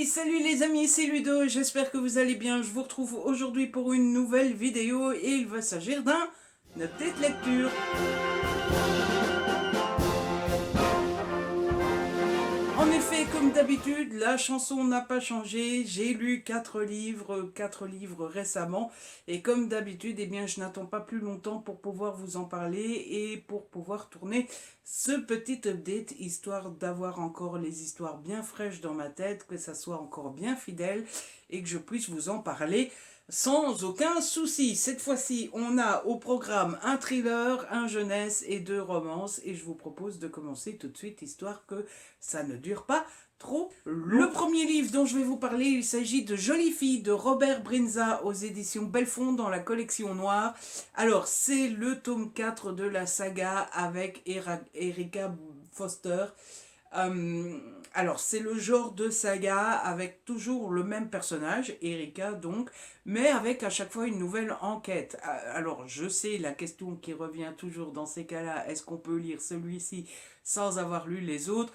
Salut les amis, c'est Ludo, j'espère que vous allez bien. Je vous retrouve aujourd'hui pour une nouvelle vidéo et il va s'agir d'un noté de lecture. En effet, comme d'habitude, la chanson n'a pas changé. J'ai lu 4 livres récemment. Et comme d'habitude, eh bien, je n'attends pas plus longtemps pour pouvoir vous en parler et pour pouvoir tourner ce petit update, histoire d'avoir encore les histoires bien fraîches dans ma tête, que ça soit encore bien fidèle et que je puisse vous en parler sans aucun souci. Cette fois-ci, on a au programme un thriller, un jeunesse et 2 romances. Et je vous propose de commencer tout de suite, histoire que ça ne dure pas trop long. Le premier livre dont je vais vous parler, il s'agit de Jolie fille de Robert Brinza aux éditions Belfond dans la collection noire. Alors, c'est le tome 4 de la saga avec Erika Foster. Euh, alors, c'est le genre de saga avec toujours le même personnage, Erika donc, mais avec à chaque fois une nouvelle enquête. Alors, je sais, la question qui revient toujours dans ces cas-là, est-ce qu'on peut lire celui-ci sans avoir lu les autres?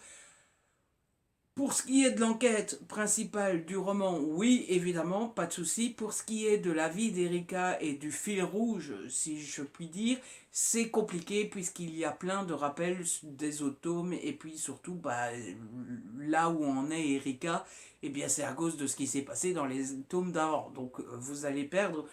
Pour ce qui est de l'enquête principale du roman, oui, évidemment, pas de souci. Pour ce qui est de la vie d'Erika et du fil rouge, si je puis dire, c'est compliqué puisqu'il y a plein de rappels des autres tomes et puis surtout, là où en est Erika, eh bien c'est à cause de ce qui s'est passé dans les tomes d'avant. Donc vous allez perdre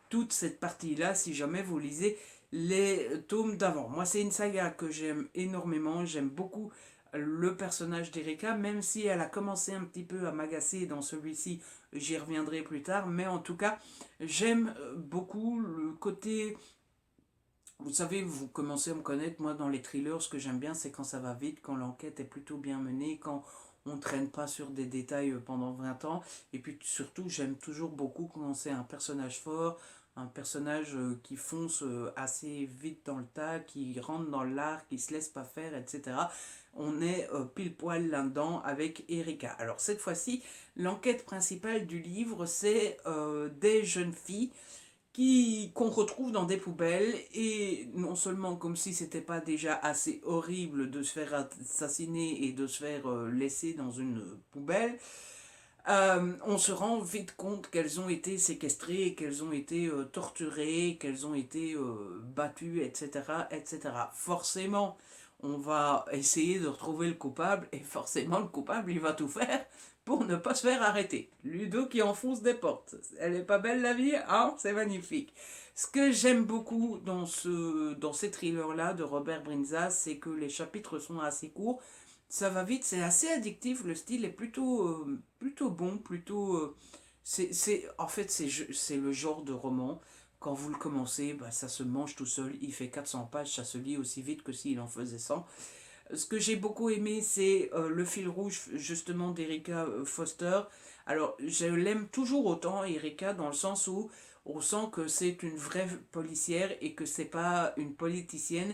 toute cette partie-là si jamais vous lisez les tomes d'avant. Moi, c'est une saga que j'aime énormément, j'aime beaucoup le personnage d'Erika, même si elle a commencé un petit peu à m'agacer dans celui-ci, j'y reviendrai plus tard, mais en tout cas, j'aime beaucoup le côté... Vous savez, vous commencez à me connaître, moi dans les thrillers, ce que j'aime bien, c'est quand ça va vite, quand l'enquête est plutôt bien menée, quand on ne traîne pas sur des détails pendant 20 ans, et puis surtout, j'aime toujours beaucoup quand c'est un personnage fort, un personnage qui fonce assez vite dans le tas, qui rentre dans l'art, qui se laisse pas faire, etc. On est pile poil là-dedans avec Erika. Alors cette fois-ci, l'enquête principale du livre, c'est des jeunes filles qu'on retrouve dans des poubelles, et non seulement comme si c'était pas déjà assez horrible de se faire assassiner et de se faire laisser dans une poubelle, on se rend vite compte qu'elles ont été séquestrées, qu'elles ont été torturées, qu'elles ont été battues, etc., etc. Forcément, on va essayer de retrouver le coupable, et forcément le coupable, il va tout faire pour ne pas se faire arrêter. Ludo qui enfonce des portes. Elle est pas belle la vie, hein? C'est magnifique. Ce que j'aime beaucoup dans ces thrillers-là de Robert Brinza, c'est que les chapitres sont assez courts, ça va vite, c'est assez addictif, le style est plutôt bon, en fait, c'est le genre de roman, quand vous le commencez, ça se mange tout seul, il fait 400 pages, ça se lit aussi vite que s'il en faisait 100. Ce que j'ai beaucoup aimé, c'est le fil rouge justement d'Erika Foster. Alors, je l'aime toujours autant, Erika, dans le sens où on sent que c'est une vraie policière et que c'est pas une politicienne.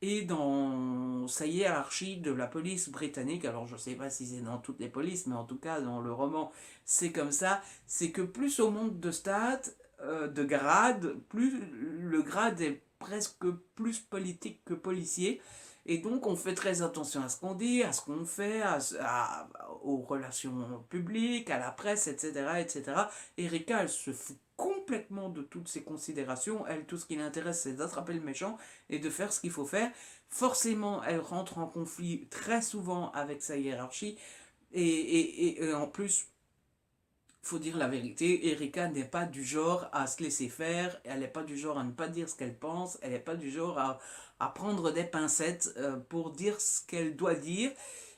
Et dans sa hiérarchie de la police britannique, alors je sais pas si c'est dans toutes les polices, mais en tout cas dans le roman, c'est comme ça, c'est que plus on monte de stade, de grade, plus le grade est presque plus politique que policier. Et donc, on fait très attention à ce qu'on dit, à ce qu'on fait, aux relations publiques, à la presse, etc., etc. Erika, elle se fout complètement de toutes ces considérations. Elle, tout ce qui l'intéresse, c'est d'attraper le méchant et de faire ce qu'il faut faire. Forcément, elle rentre en conflit très souvent avec sa hiérarchie. Et en plus, faut dire la vérité, Erika n'est pas du genre à se laisser faire, elle n'est pas du genre à ne pas dire ce qu'elle pense, elle n'est pas du genre à prendre des pincettes pour dire ce qu'elle doit dire.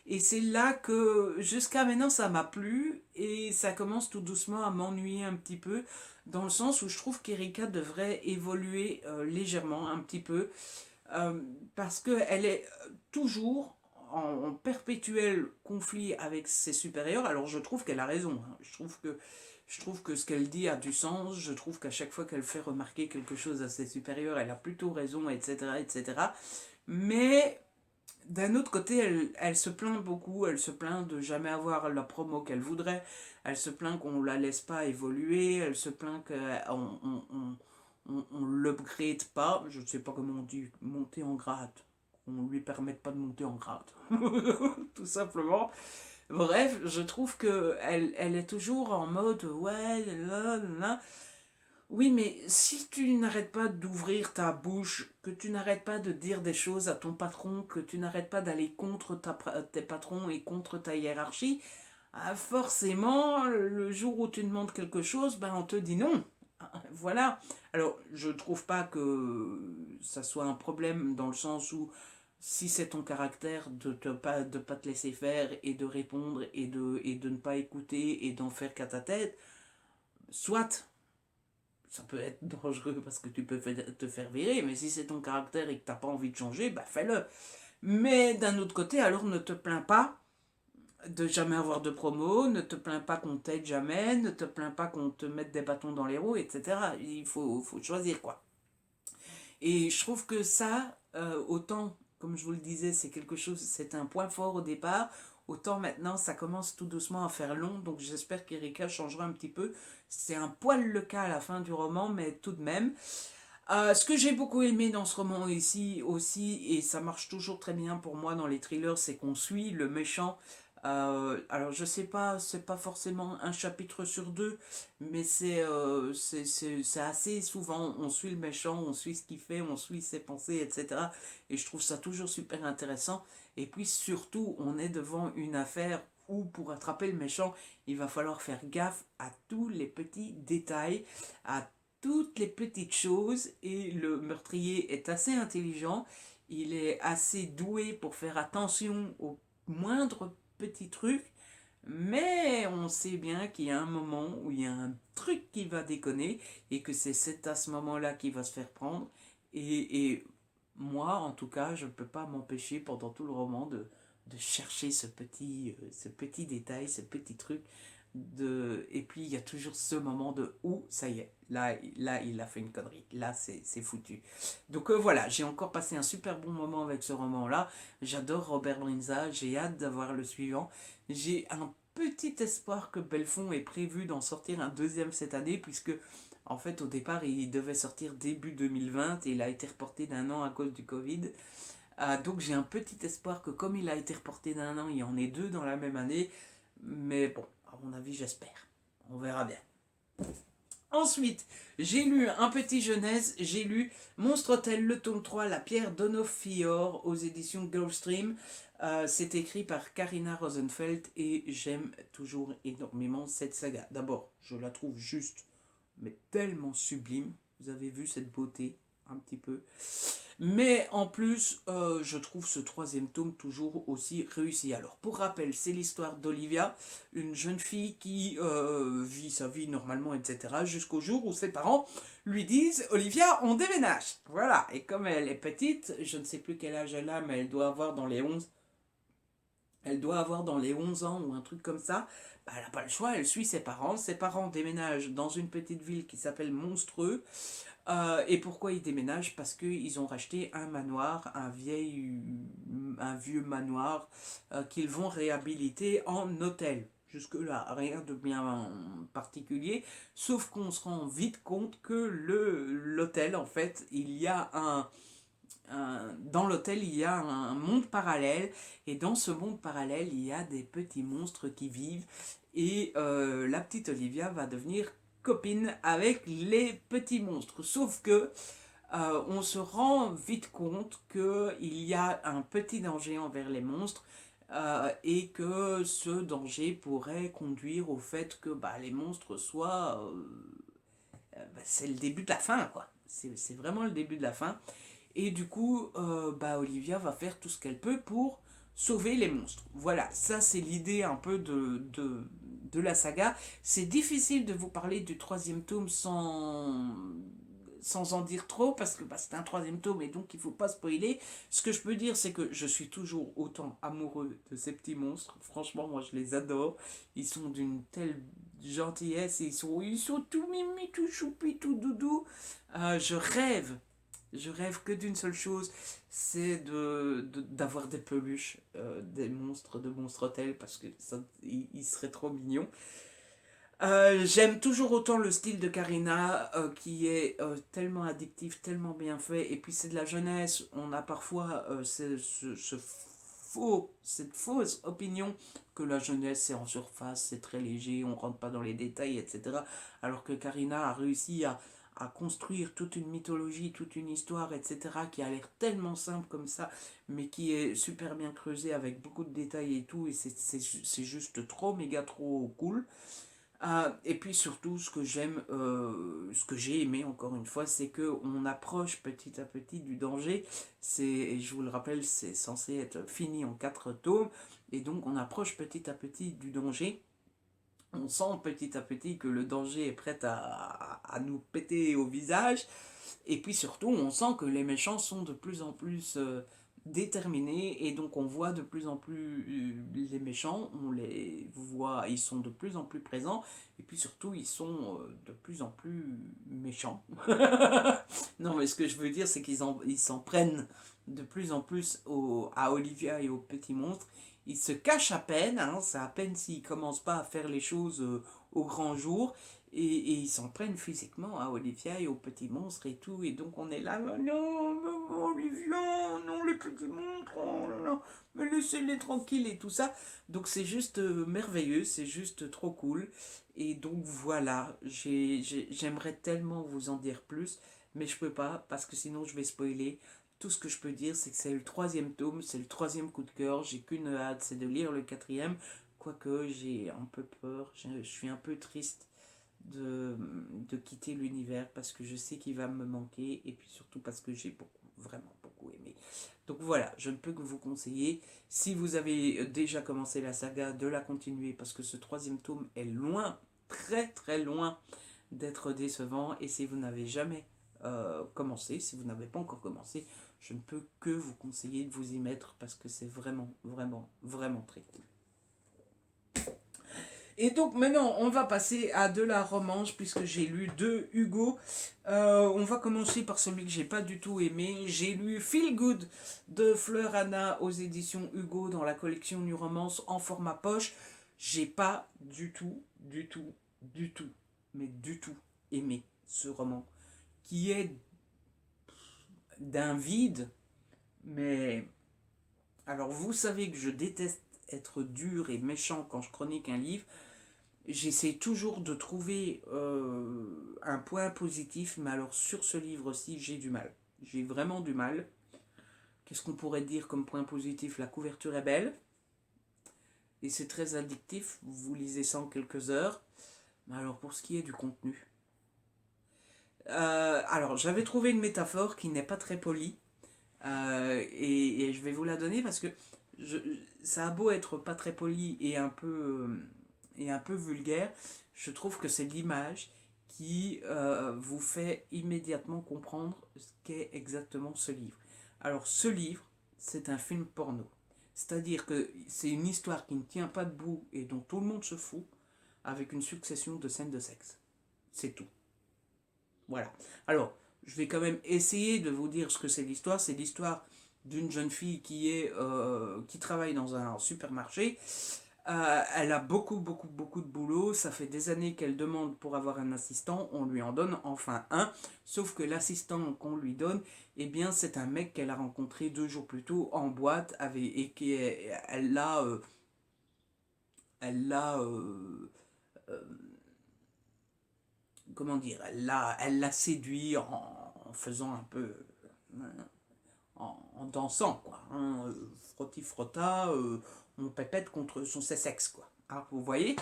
Et c'est là que jusqu'à maintenant ça m'a plu et ça commence tout doucement à m'ennuyer un petit peu, dans le sens où je trouve qu'Erika devrait évoluer légèrement un petit peu, euh, parce qu'elle est toujours en perpétuel conflit avec ses supérieurs. Alors je trouve qu'elle a raison, hein. Je trouve que ce qu'elle dit a du sens, je trouve qu'à chaque fois qu'elle fait remarquer quelque chose à ses supérieurs, elle a plutôt raison, etc. etc. Mais d'un autre côté, elle se plaint beaucoup, elle se plaint de jamais avoir la promo qu'elle voudrait, elle se plaint qu'on ne la laisse pas évoluer, elle se plaint qu'on l'upgrade pas, je ne sais pas comment on dit, monter en grade, on ne lui permette pas de monter en grade, tout simplement. Bref, je trouve que elle est toujours en mode ouais, là, là, là. Oui, mais si tu n'arrêtes pas d'ouvrir ta bouche, que tu n'arrêtes pas de dire des choses à ton patron, que tu n'arrêtes pas d'aller contre tes patrons et contre ta hiérarchie, forcément, le jour où tu demandes quelque chose, ben on te dit non. Voilà. Alors, je trouve pas que ça soit un problème dans le sens où si c'est ton caractère de pas te laisser faire et de répondre et de ne pas écouter et d'en faire qu'à ta tête, soit ça peut être dangereux parce que tu peux te faire virer, mais si c'est ton caractère et que t'as pas envie de changer, bah fais-le. Mais d'un autre côté, alors ne te plains pas de jamais avoir de promo, ne te plains pas qu'on t'aide jamais, ne te plains pas qu'on te mette des bâtons dans les roues, etc. Il faut choisir quoi. Et je trouve que ça, autant, comme je vous le disais, c'est quelque chose, c'est un point fort au départ, autant maintenant ça commence tout doucement à faire long, donc j'espère qu'Erika changera un petit peu. C'est un poil le cas à la fin du roman, mais tout de même. Ce que j'ai beaucoup aimé dans ce roman ici aussi, et ça marche toujours très bien pour moi dans les thrillers, c'est qu'on suit le méchant. Alors je sais pas, c'est pas forcément un chapitre sur deux, mais c'est assez souvent, on suit le méchant, on suit ce qu'il fait, on suit ses pensées, etc. Et je trouve ça toujours super intéressant. Et puis surtout, on est devant une affaire où pour attraper le méchant, il va falloir faire gaffe à tous les petits détails, à toutes les petites choses, et le meurtrier est assez intelligent, il est assez doué pour faire attention aux moindres petits trucs, mais on sait bien qu'il y a un moment où il y a un truc qui va déconner et que c'est à ce moment-là qu'il va se faire prendre. Et moi, en tout cas, je ne peux pas m'empêcher pendant tout le roman de chercher ce petit détail, ce petit truc. Et puis il y a toujours ce moment de où ça y est, là il a fait une connerie, là c'est foutu. Donc voilà, j'ai encore passé un super bon moment avec ce roman-là. J'adore Robert Brinza, j'ai hâte d'avoir le suivant. J'ai un petit espoir que Belfond est prévu d'en sortir un deuxième cette année, puisque en fait au départ il devait sortir début 2020 et il a été reporté d'un an à cause du Covid. Donc j'ai un petit espoir que comme il a été reporté d'un an, il y en ait deux dans la même année. Mais bon, à mon avis, j'espère. On verra bien. Ensuite, j'ai lu un petit jeunesse, j'ai lu Monstre Hôtel, le tome 3, La pierre d'Onofior aux éditions Gulfstream. C'est écrit par Karina Rosenfeld et j'aime toujours énormément cette saga. D'abord, je la trouve juste, mais tellement sublime. Vous avez vu cette beauté un petit peu. Mais en plus, je trouve ce troisième tome toujours aussi réussi. Alors, pour rappel, c'est l'histoire d'Olivia, une jeune fille qui vit sa vie normalement, etc., jusqu'au jour où ses parents lui disent Olivia, on déménage. Voilà, et comme elle est petite, je ne sais plus quel âge elle a, mais elle doit avoir dans les 11 ans ou un truc comme ça. Bah, elle n'a pas le choix, elle suit ses parents. Ses parents déménagent dans une petite ville qui s'appelle Monstreux. Et pourquoi ils déménagent? Parce qu'ils ont racheté un manoir, un vieux manoir qu'ils vont réhabiliter en hôtel. Jusque-là, rien de bien particulier, sauf qu'on se rend vite compte que l'hôtel, en fait, dans l'hôtel, il y a un monde parallèle, et dans ce monde parallèle, il y a des petits monstres qui vivent, et la petite Olivia va devenir copine avec les petits monstres. Sauf que on se rend vite compte qu'il y a un petit danger envers les monstres et que ce danger pourrait conduire au fait que bah, les monstres soient... bah, c'est le début de la fin, quoi. C'est vraiment le début de la fin. Et du coup, bah, Olivia va faire tout ce qu'elle peut pour sauver les monstres. Voilà, ça c'est l'idée un peu de la saga. C'est difficile de vous parler du troisième tome sans en dire trop, parce que bah, c'est un troisième tome et donc il ne faut pas spoiler. Ce que je peux dire, c'est que je suis toujours autant amoureux de ces petits monstres. Franchement, moi je les adore. Ils sont d'une telle gentillesse, et ils sont tout mimi, tout choupi, tout doudou. Je rêve que d'une seule chose, c'est d'avoir des peluches, des monstres de Monstre Hôtel, parce que ça, il serait trop mignon. J'aime toujours autant le style de Karina, qui est tellement addictif, tellement bien fait, et puis c'est de la jeunesse, on a parfois ce cette fausse opinion que la jeunesse c'est en surface, c'est très léger, on rentre pas dans les détails, etc. Alors que Karina a réussi à construire toute une mythologie, toute une histoire, etc., qui a l'air tellement simple comme ça, mais qui est super bien creusée avec beaucoup de détails et tout, et c'est juste trop, méga trop cool. Et puis surtout, ce que j'aime, ce que j'ai aimé encore une fois, c'est que on approche petit à petit du danger. Et je vous le rappelle, c'est censé être fini en 4 tomes, et donc on approche petit à petit du danger. On sent petit à petit que le danger est prêt à nous péter au visage. Et puis surtout, on sent que les méchants sont de plus en plus déterminés et donc on voit de plus en plus les méchants, on les voit, ils sont de plus en plus présents et puis surtout ils sont de plus en plus méchants. Non mais ce que je veux dire c'est ils s'en prennent de plus en plus à Olivia et aux petits monstres. Ils se cachent à peine, hein, c'est à peine s'ils commencent pas à faire les choses au grand jour. Et ils s'en prennent physiquement à Olivia et aux petits monstres et tout. Et donc on est là, non, maman, Olivia, non, les petits monstres, oh là là, mais laissez-les tranquilles et tout ça. Donc c'est juste merveilleux, c'est juste trop cool. Et donc voilà, j'aimerais tellement vous en dire plus, mais je peux pas parce que sinon je vais spoiler. Tout ce que je peux dire, c'est que c'est le 3e tome, c'est le 3e coup de cœur. J'ai qu'une hâte, c'est de lire le 4e. Quoique j'ai un peu peur, je suis un peu triste de quitter l'univers parce que je sais qu'il va me manquer et puis surtout parce que j'ai beaucoup, vraiment beaucoup aimé. Donc voilà, je ne peux que vous conseiller, si vous avez déjà commencé la saga, de la continuer parce que ce 3e tome est loin, très très loin d'être décevant et si vous n'avez jamais commencé, si vous n'avez pas encore commencé, je ne peux que vous conseiller de vous y mettre parce que c'est vraiment, vraiment, vraiment très cool. Et donc maintenant, on va passer à de la romance puisque j'ai lu deux Hugo. On va commencer par celui que j'ai pas du tout aimé. J'ai lu Feel Good de Fleur Anna aux éditions Hugo dans la collection New Romance en format poche. J'ai pas du tout, du tout, du tout, mais du tout aimé ce roman qui est d'un vide. Mais alors vous savez que je déteste être dur et méchant quand je chronique un livre. J'essaie toujours de trouver un point positif, mais alors sur ce livre-ci, j'ai du mal. J'ai vraiment du mal. Qu'est-ce qu'on pourrait dire comme point positif? La couverture est belle, et c'est très addictif, vous lisez ça en quelques heures. Mais alors pour ce qui est du contenu... alors j'avais trouvé une métaphore qui n'est pas très polie, et je vais vous la donner parce que je, ça a beau être pas très poli et un peu vulgaire, je trouve que c'est l'image qui vous fait immédiatement comprendre ce qu'est exactement ce livre. Alors ce livre, c'est un film porno. C'est-à-dire que c'est une histoire qui ne tient pas debout et dont tout le monde se fout, avec une succession de scènes de sexe. C'est tout. Voilà. Alors, je vais quand même essayer de vous dire ce que c'est l'histoire. C'est l'histoire d'une jeune fille qui travaille dans un supermarché. Elle a beaucoup, beaucoup, beaucoup de boulot. Ça fait des années qu'elle demande pour avoir un assistant. On lui en donne enfin un. Sauf que l'assistant qu'on lui donne, eh bien, c'est un mec qu'elle a rencontré 2 jours plus tôt en boîte et elle l'a... elle l'a... comment dire, elle l'a séduit en faisant un peu, en dansant, quoi. Hein, frotti-frotta, on pépette contre son sexe, quoi. Ah, vous voyez.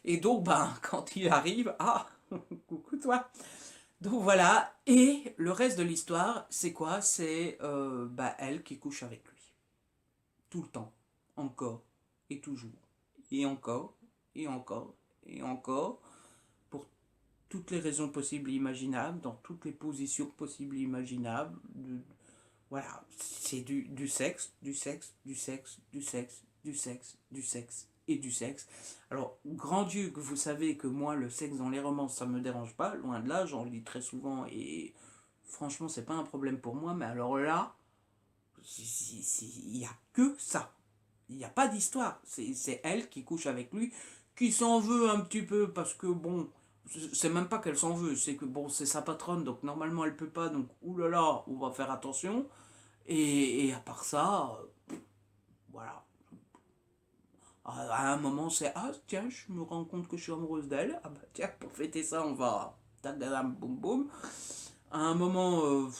Et donc, ben, quand il arrive, ah, coucou toi. Donc voilà, et le reste de l'histoire, c'est quoi? C'est elle qui couche avec lui. Tout le temps, encore, et toujours, et encore, et encore, et encore, pour toutes les raisons possibles et imaginables, dans toutes les positions possibles et imaginables. Voilà, c'est du sexe, du sexe, du sexe, du sexe, du sexe, du sexe et du sexe. Alors, grand Dieu, que vous savez que moi, le sexe dans les romans, ça me dérange pas, loin de là, j'en lis très souvent et franchement, c'est pas un problème pour moi, mais alors là, il n'y a que ça. Il n'y a pas d'histoire. C'est elle qui couche avec lui, qui s'en veut un petit peu parce que bon, c'est même pas qu'elle s'en veut, c'est que bon, c'est sa patronne, donc normalement elle peut pas, donc oulala, on va faire attention. Et à part ça, voilà. À un moment, c'est ah, tiens, je me rends compte que je suis amoureuse d'elle. Ah, bah, tiens, pour fêter ça, on va. Tadadam, boum boum. À un moment,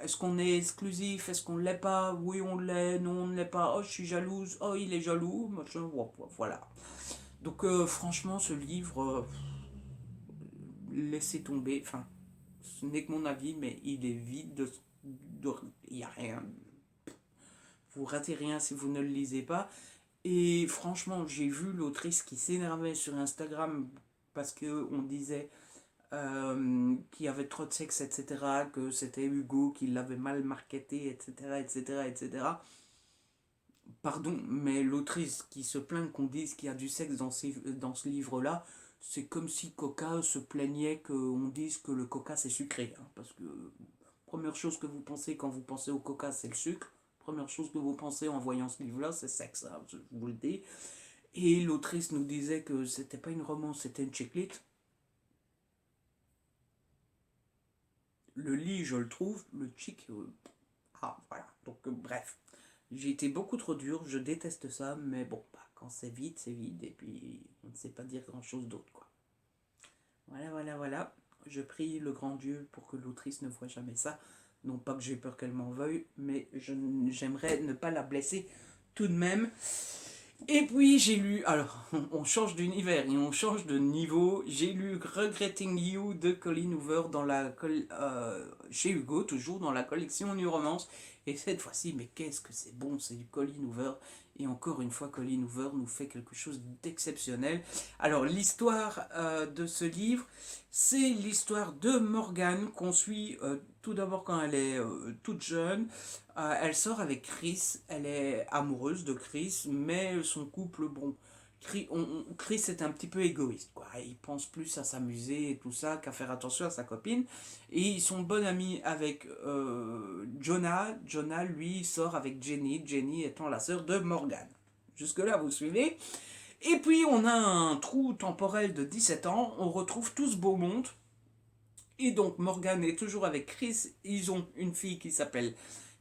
est-ce qu'on est exclusif? Est-ce qu'on ne l'est pas? Oui, on l'est. Non, on ne l'est pas. Oh, je suis jalouse. Oh, il est jaloux. Machin, voilà. Donc, franchement, ce livre, laissez tomber. Enfin, ce n'est que mon avis, mais il est vide il n'y a rien. Vous ratez rien si vous ne le lisez pas. Et franchement, j'ai vu l'autrice qui s'énervait sur Instagram parce qu'on disait qu'il y avait trop de sexe, etc., que c'était Hugo qui l'avait mal marketé, etc., etc., etc. Pardon, mais l'autrice qui se plaint qu'on dise qu'il y a du sexe dans ce livre-là, c'est comme si Coca se plaignait qu'on dise que le Coca c'est sucré. Hein, parce que première chose que vous pensez quand vous pensez au Coca, c'est le sucre. Première chose que vous pensez en voyant ce livre-là, c'est sexe. Hein, je vous le dis. Et l'autrice nous disait que c'était pas une romance, c'était une chick-lit. Le lit, je le trouve, le chick, ah, voilà. Donc, bref. J'ai été beaucoup trop dur, je déteste ça, mais bon, bah, quand c'est vide, et puis on ne sait pas dire grand-chose d'autre, quoi. Voilà, voilà, voilà. Je prie le grand Dieu pour que l'autrice ne voie jamais ça. Non pas que j'ai peur qu'elle m'en veuille, mais j'aimerais ne pas la blesser tout de même. Et puis j'ai lu, alors on change d'univers et on change de niveau, j'ai lu Regretting You de Colleen Hoover chez Hugo, toujours dans la collection New Romance. Et cette fois-ci, mais qu'est-ce que c'est bon, c'est du Colleen Hoover. Et encore une fois, Colleen Hoover nous fait quelque chose d'exceptionnel. Alors l'histoire de ce livre, c'est l'histoire de Morgane qu'on suit tout d'abord quand elle est toute jeune. Elle sort avec Chris, elle est amoureuse de Chris, mais son couple, bon, Chris est un petit peu égoïste, quoi. Il pense plus à s'amuser et tout ça qu'à faire attention à sa copine. Et ils sont bons amis avec Jonah. Jonah, lui, sort avec Jenny, Jenny étant la sœur de Morgan. Jusque-là, vous suivez? Et puis, on a un trou temporel de 17 ans, on retrouve tout ce beau monde. Et donc, Morgan est toujours avec Chris. Ils ont une fille qui s'appelle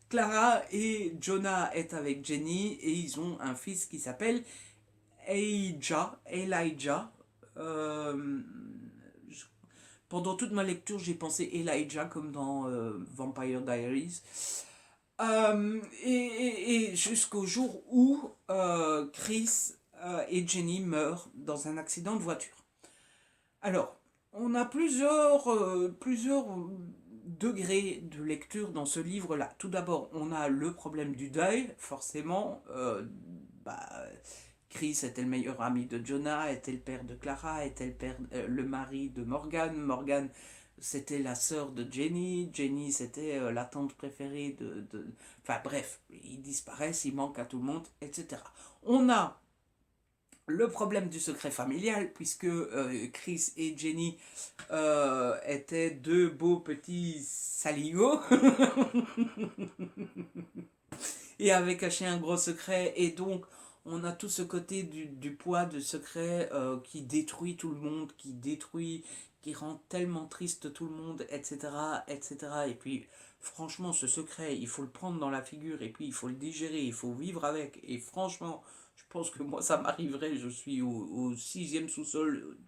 Clara et Jonah est avec Jenny et ils ont un fils qui s'appelle Elijah. Euh, Pendant toute ma lecture, j'ai pensé Elijah comme dans Vampire Diaries. Et jusqu'au jour où Chris et Jenny meurent dans un accident de voiture. Alors, on a plusieurs degrés de lecture dans ce livre-là. Tout d'abord, on a le problème du deuil, forcément. Bah, Chris était le meilleur ami de Jonah, était le père de Clara, était le mari de Morgan. Morgan, c'était la sœur de Jenny. Jenny, c'était la tante préférée Enfin bref, ils disparaissent, ils manquent à tout le monde, etc. On a le problème du secret familial, puisque Chris et Jenny étaient deux beaux petits saligots et avaient caché un gros secret, et donc on a tout ce côté du poids de secret qui détruit tout le monde, qui rend tellement triste tout le monde, etc., etc. Et puis, franchement, ce secret, il faut le prendre dans la figure, et puis il faut le digérer, il faut vivre avec, et franchement, je pense que moi, ça m'arriverait, je suis au sixième sous-sol,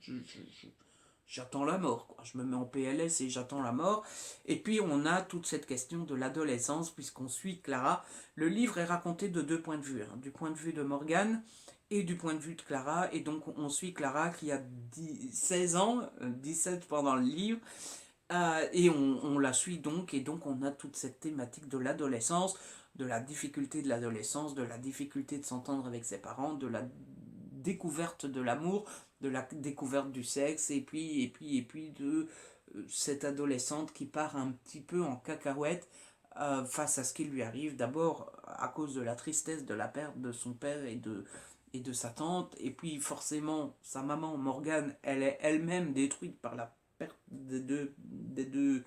j'attends la mort, quoi. Je me mets en PLS et j'attends la mort. Et puis on a toute cette question de l'adolescence, puisqu'on suit Clara. Le livre est raconté de deux points de vue, hein, du point de vue de Morgane et du point de vue de Clara. Et donc on suit Clara qui a 16 ans, 17 pendant le livre. Et on la suit donc, et donc on a toute cette thématique de l'adolescence, de la difficulté de l'adolescence, de la difficulté de s'entendre avec ses parents, de la découverte de l'amour, de la découverte du sexe, et puis de cette adolescente qui part un petit peu en cacahuète face à ce qui lui arrive, d'abord à cause de la tristesse de la perte de son père et de sa tante, et puis forcément sa maman Morgane, elle est elle-même détruite par la perte des deux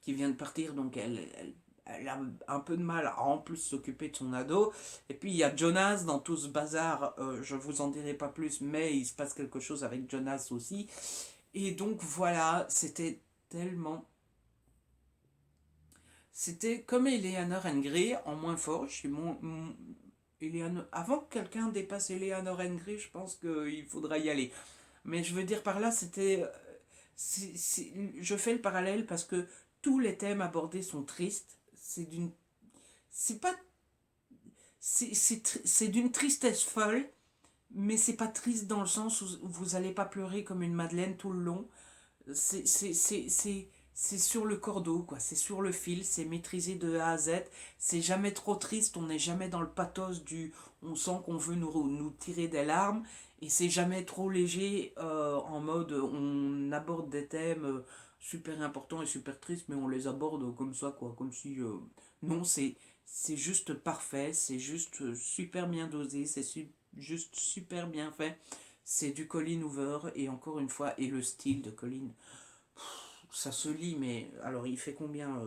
qui vient de partir, donc elle a un peu de mal à en plus s'occuper de son ado. Et puis il y a Jonas dans tout ce bazar, je vous en dirai pas plus, mais il se passe quelque chose avec Jonas aussi. Et donc voilà, c'était tellement... C'était comme Eleanor and Grey en moins fort, Avant que quelqu'un dépasse Eleanor Henry, je pense qu'il faudra y aller. Mais je veux dire par là, je fais le parallèle parce que tous les thèmes abordés sont tristes. C'est pas, c'est d'une tristesse folle, mais c'est pas triste dans le sens où vous allez pas pleurer comme une madeleine tout le long. C'est c'est- c'est- c'est- c'est sur le cordeau, quoi. C'est sur le fil, c'est maîtrisé de A à Z. C'est jamais trop triste, on n'est jamais dans le pathos du... On sent qu'on veut nous tirer des larmes. Et c'est jamais trop léger en mode on aborde des thèmes super importants et super tristes, mais on les aborde comme ça, quoi. Comme si... Non, c'est juste parfait, c'est juste super bien dosé, juste super bien fait. C'est du Colin Hoover, et encore une fois, et le style de Colin, ça se lit, mais alors il fait combien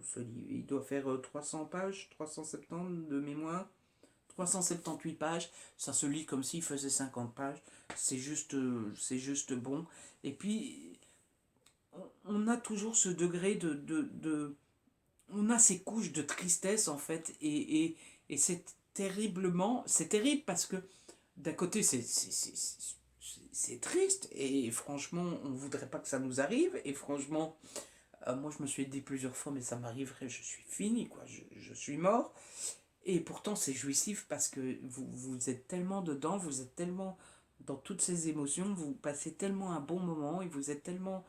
ce livre? Il doit faire 300 pages, 370 de mémoire, 378 pages, ça se lit comme s'il faisait 50 pages, c'est juste bon. Et puis, on a toujours ce degré on a ces couches de tristesse en fait, et c'est terrible parce que d'un côté c'est triste, et franchement on voudrait pas que ça nous arrive, et franchement moi je me suis dit plusieurs fois mais ça m'arriverait, je suis fini quoi, je suis mort. Et pourtant c'est jouissif parce que vous êtes tellement dedans, vous êtes tellement dans toutes ces émotions, vous passez tellement un bon moment et vous êtes tellement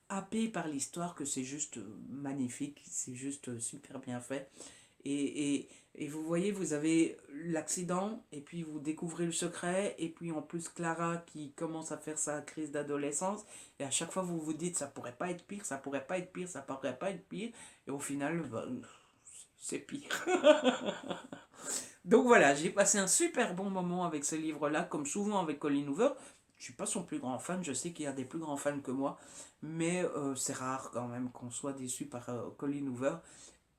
happé par l'histoire que c'est juste magnifique, c'est juste super bien fait. Et vous voyez, vous avez l'accident, et puis vous découvrez le secret, et puis en plus Clara qui commence à faire sa crise d'adolescence, et à chaque fois vous vous dites ça pourrait pas être pire, ça pourrait pas être pire, ça pourrait pas être pire, et au final, c'est pire. Donc voilà, j'ai passé un super bon moment avec ce livre-là, comme souvent avec Colin Hoover. Je suis pas son plus grand fan, je sais qu'il y a des plus grands fans que moi, mais c'est rare quand même qu'on soit déçu par Colin Hoover.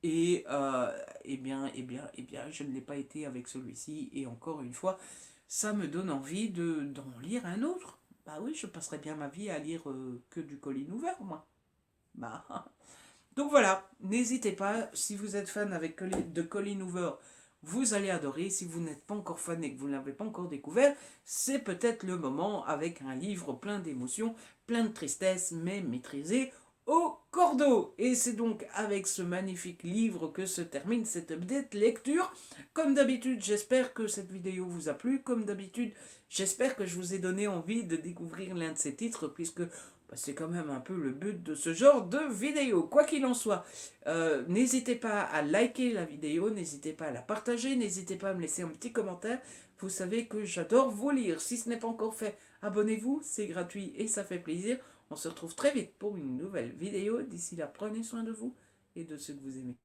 Et je ne l'ai pas été avec celui-ci. Et encore une fois, ça me donne envie d'en lire un autre. Bah oui, je passerais bien ma vie à lire que du Colin Hoover, moi. Bah. Donc voilà, n'hésitez pas, si vous êtes fan de Colin Hoover, vous allez adorer. Si vous n'êtes pas encore fan et que vous ne l'avez pas encore découvert, c'est peut-être le moment, avec un livre plein d'émotions, plein de tristesse, mais maîtrisé au cordeau. Et c'est donc avec ce magnifique livre que se termine cette update lecture. Comme d'habitude, j'espère que cette vidéo vous a plu. Comme d'habitude, j'espère que je vous ai donné envie de découvrir l'un de ces titres, puisque c'est quand même un peu le but de ce genre de vidéo. Quoi qu'il en soit, n'hésitez pas à liker la vidéo, n'hésitez pas à la partager, n'hésitez pas à me laisser un petit commentaire. Vous savez que j'adore vous lire. Si ce n'est pas encore fait, abonnez-vous, c'est gratuit et ça fait plaisir. On se retrouve très vite pour une nouvelle vidéo. D'ici là, prenez soin de vous et de ceux que vous aimez.